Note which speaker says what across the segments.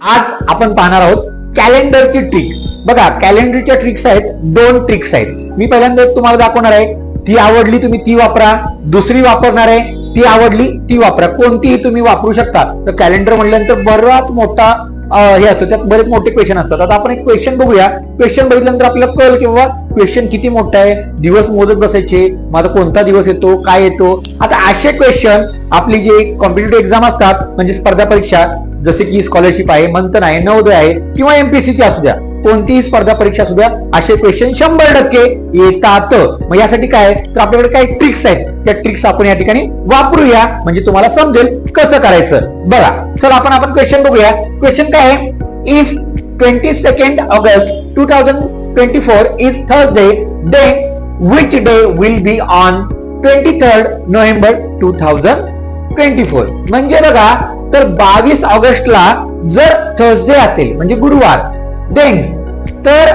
Speaker 1: आज आपण पाहणार आहोत कॅलेंडरची ट्रिक. बघा, कॅलेंडरच्या ट्रिक्स आहेत, 2 ट्रिक्स आहेत. मी पहिल्यांदा तुम्हाला दाखवणार आहे, ती आवडली तुम्ही ती वापरा. दुसरी वापरणार आहे, ती आवडली ती वापरा. कोणतीही तुम्ही वापरू शकता. तर कॅलेंडर म्हटल्यानंतर बराच मोठा हे असतो, त्यात बरेच मोठे क्वेश्चन असतात. आता आपण एक क्वेश्चन बघूया. क्वेश्चन बघितल्यानंतर आपल्याला कळेल की बाबा क्वेश्चन किती मोठा आहे, दिवस मोजत बसायचे, माझा कोणता दिवस येतो, काय येतो. आता असे क्वेश्चन आपली जे कॉम्पिटिटिव्ह एक्झाम असतात, म्हणजे स्पर्धा परीक्षा, जसे की स्कॉलरशिप आहे, मंथन आहे, नवोदय आहे, किंवा एमपीएससीची असू द्या, कोणतीही स्पर्धा परीक्षा असू द्या, असे क्वेश्चन 100% येतात. मग यासाठी काय तर आपल्याकडे काही ट्रिक्स आहेत, त्या ट्रिक्स आपण या ठिकाणी वापरूया, म्हणजे तुम्हाला समजेल कसं करायचं. बघा, चला आपण क्वेश्चन बघूया. क्वेश्चन काय आहे? If 22 August 2024 is Thursday, then which day will be on 23 November 2024. म्हणजे बघा, तर 22 ऑगस्टला जर थर्सडे असेल म्हणजे गुरुवार, देन तर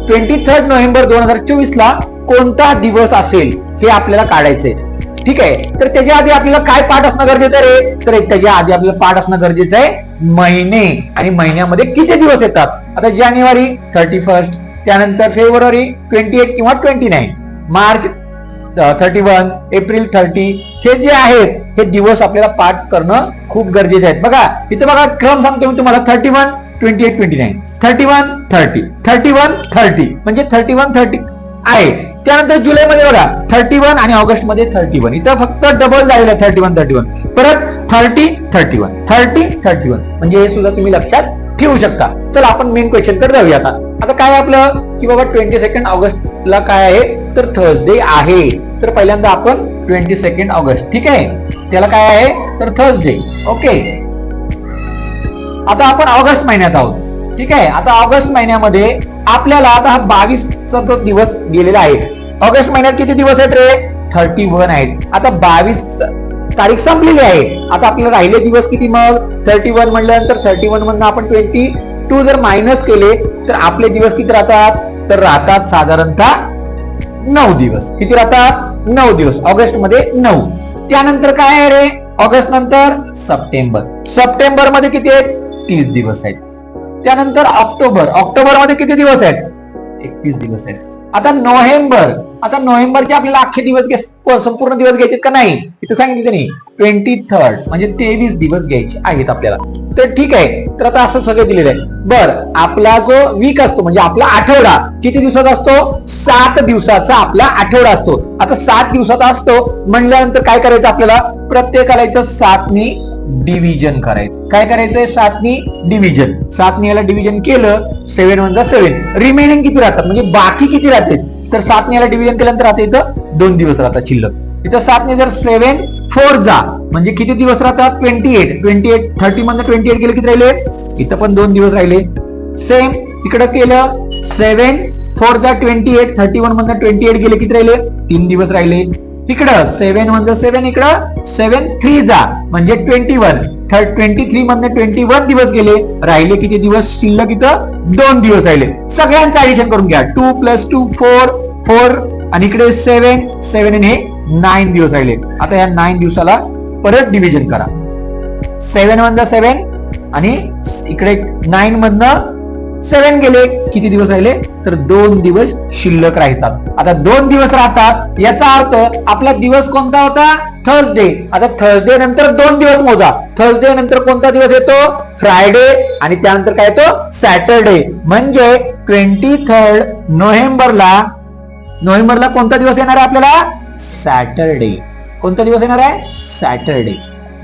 Speaker 1: 23 नोव्हेंबर 2024 ला कोणता दिवस असेल हे आपल्याला काढायचंय. ठीक आहे, तर त्याच्या आधी आपल्याला काय पाठ असणं गरजेचं आहे? तर त्याच्या आधी आपल्याला पाठ असणं गरजेचं आहे महिने, आणि महिन्यामध्ये किती दिवस येतात. आता जानेवारी 31, त्यानंतर फेब्रुवारी 28 किंवा 29, मार्च 31, एप्रिल 30, हे जे आहेत हे दिवस आपल्याला पाठ करणं खूप गरजेचे आहेत. बघा इथे बघा, क्रम सांगतो मी तुम्हाला. 31, 28, 29, 31, 30, 31, 30, म्हणजे 31, 30 आहे. त्यानंतर जुलैमध्ये बघा 31 आणि ऑगस्ट मध्ये 31, इथं फक्त डबल झालेलं आहे 31, 31, परत 30, 31, 30, 31, म्हणजे हे सुद्धा तुम्ही लक्षात ठेवू शकता. चला आपण मेन क्वेश्चन कडे जाऊया. आता काय आपलं की बाबा 22 ऑगस्टला काय आहे तर थर्सडे आहे. तर पहिल्यांदा आपण 22 ऑगस्ट, ठीक आहे, त्याला काय आहे तर थर्सडे. ओके, आता आपण ऑगस्ट महिन्यात आहोत. ठीक आहे, आता ऑगस्ट महिन्यामध्ये आपल्याला आता हा 22चा दिवस गेलेला आहे. ऑगस्ट महिन्यात किती दिवस आहेत रे? 31 आहेत. आता 22 तारीख संपलेली आहे. आता आपल्याला राहिले दिवस किती? मग 31 म्हटल्यानंतर 31 मधून आपण 22 जर मायनस केले तर आपले दिवस किती राहतात? तर राहतात साधारणतः 9 दिवस. किती राहतात? 9 दिवस. ऑगस्ट मध्ये 9. त्यानंतर काय आहे रे? ऑगस्ट नंतर सप्टेंबर. सप्टेंबर मध्ये किती आहेत? 30 दिवस आहेत. त्यानंतर ऑक्टोबर. ऑक्टोबर मध्ये किती दिवस आहेत? 31 दिवस आहेत. आता नोव्हेंबर. आता नोव्हेंबरचे आपल्याला अख्खे दिवस संपूर्ण दिवस घ्यायचे का नाही? इथे सांगितलं नाही. 23 म्हणजे 23 दिवस घ्यायचे आहेत आपल्याला. तर ठीक आहे, तर आता असं सगळं दिलेलं आहे. बर, आपला जो वीक असतो म्हणजे आपला आठवडा किती दिवसाचा असतो? 7 दिवसाचा आपला आठवडा असतो. आता 7 दिवसाचा असतो म्हणल्यानंतर काय करायचं आपल्याला? प्रत्येकाला इथं 7नी डिव्हिजन करायचं. काय करायचंय? 7नी डिव्हिजन. 7नी याला डिव्हिजन केलं, 7 × 7, रिमेनिंग किती राहतात म्हणजे बाकी किती राहते? तर 7नी याला डिव्हिजन केल्यानंतर आता इथं 2 दिवस राहतात शिल्लक. इथं 7नी जर 7 4 जा म्हणजे किती दिवस राहतात? 28. 30 मधून 28 गेले किती राहिले? इथं पण 2 दिवस राहिले. सेम इकडे केलं, 7 4 जा 28, 31 मधून 28 गेले किती राहिले? 3 दिवस राहिले. इकडं 7 × 7, इकडं 7 3 जा म्हणजे 21. 23 मधून 21 दिवस गेले, राहिले किती दिवस शिल्लक? इथं 2 दिवस राहिले. सगळ्यांचं ऍडिशन करून घ्या. 2 + 2 4 आणि इकडे 7 आणि हे 9 दिवस राहिले. आता या 9 दिवसाला परत डिव्हिजन करा. 7 × 7 आणि इकडे 9 मधनं 7 गेले, किती दिवस राहिले? तर 2 दिवस शिल्लक राहतात. आता 2 दिवस राहतात याचा अर्थ आपला दिवस कोणता होता? थर्सडे. आता थर्सडे नंतर 2 दिवस मोजा. थर्सडे नंतर कोणता दिवस येतो? फ्रायडे, आणि त्यानंतर काय येतो? सॅटरडे. म्हणजे 23 नोव्हेंबरला कोणता दिवस येणार आहे आपल्याला? सॅटरडे. कोणता दिवस येणार आहे? सॅटरडे.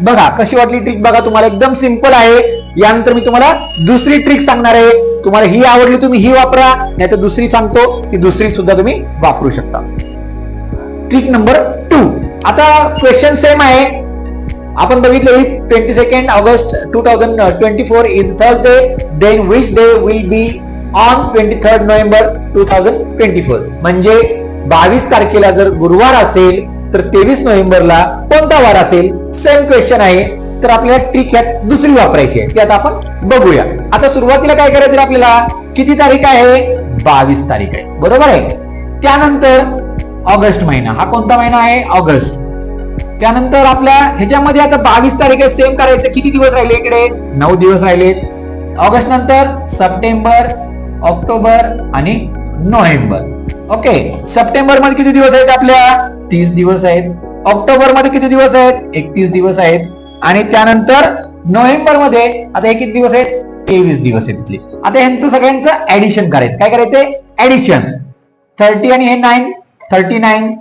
Speaker 1: बघा कशी वाटली ट्रिक? बघा, तुम्हाला एकदम सिंपल आहे. यानंतर मी तुम्हाला दुसरी ट्रिक सांगणार आहे. तुम्हाला ही आवडली तुम्ही ही वापरा, नाही तर दुसरी सांगतो ती दुसरी सुद्धा तुम्ही वापरू शकता. Trick number 2. आता क्वेश्चन सेम आहे. आपण बघितले 22 August 2024 is Thursday, then which day will be on 23 November 2024. म्हणजे 22 तारखेला जर गुरुवार असेल तर 23 नोव्हेंबरला कोणता वार असेल? सेम क्वेश्चन आहे. तर आपल्याला ट्रिक यात दुसरी वापरायची आहे, ती आता आपण बघूया. आता सुरुवातीला काय करायचं आपल्याला? किती तारीख आहे? 22 तारीख आहे, बरोबर आहे. त्यानंतर ऑगस्ट महिना, हा कोणता महिना आहे? ऑगस्ट. त्यानंतर आपल्या ह्याच्यामध्ये आता 22 तारीख आहे, सेम करायचं. किती दिवस राहिले? इकडे 9 दिवस राहिलेत. ऑगस्ट नंतर सप्टेंबर, ऑक्टोबर आणि नोव्हेंबर. ओके, सप्टेंबर मध्ये किती दिवस आहेत आपल्या? 30 दिवस आहेत. ऑक्टोबर मध्ये किती दिवस आहेत? 31 दिवस आहेत. आणि त्यानंतर नोव्हेंबर मध्ये आता हे किती दिवस आहेत? 23 दिवस आहेत इथले. आता यांचं सगळ्यांचं ऍडिशन करायचं. काय करायचंय? ऍडिशन. 30 आणि हे 9, 39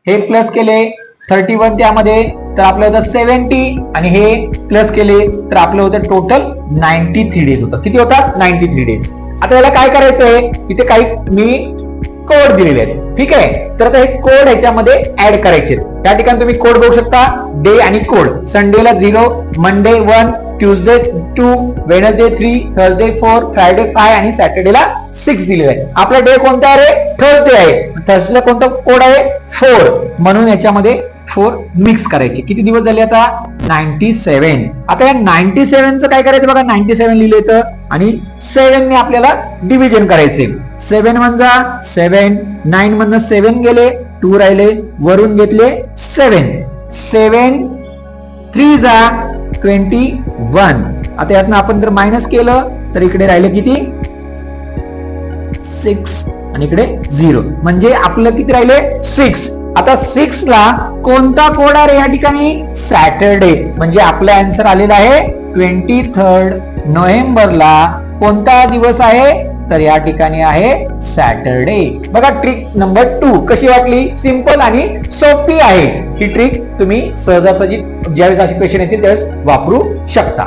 Speaker 1: हे प्लस केले, 31 त्यामध्ये तर आपलं होतं 70 आणि हे प्लस केले तर आपलं होतं टोटल 93 डेज होतं. किती होतात? 93 डेज. आता याला काय करायचंय? इथे काही मी कोड दिलेले आहेत. ठीक आहे, तर आता हे कोड ह्याच्यामध्ये ऍड करायचे. त्या ठिकाणी तुम्ही कोड बघू शकता, डे आणि कोड. संडेला 0, Monday 1, Tuesday 2, Wednesday 3, Thursday 4, Friday 5 आणि सॅटर्डेला 6 दिलेला आहे. आपला डे कोणता आहे? थर्सडे आहे. थर्सडेला कोणता कोड आहे? 4. म्हणून याच्यामध्ये 4 मिक्स करायचे. किती दिवस झाले आता? 97. आता या 97चं काय करायचं बघा, 97 लिहिले तर आणि 7 ने आपल्याला डिव्हिजन करायचे. 7 म्हणजे 7, 9 म्हणजे 7 गेले, 2 राहिले, वरून घेतले 7. 7 3 जा 21. आता यातनं आपण जर मायनस केलं तर इकडे राहिले किती? 6 आणि इकडे 0. म्हणजे आपलं किती राहिले? 6. आता 6 ला कोणता कोड आहे या ठिकाणी? सॅटरडे. म्हणजे आपला आन्सर आलेला आहे 23 नोव्हेंबरला कोणता दिवस आहे? तर या ठिकाणी आहे सॅटरडे. बघा ट्रिक नंबर 2 कशी वाटली? सिंपल आणि सोपी आहे. ही ट्रिक तुम्ही सहजासहजी ज्यावेळेस अशी क्वेश्चन येतील त्यावेळेस वापरू शकता.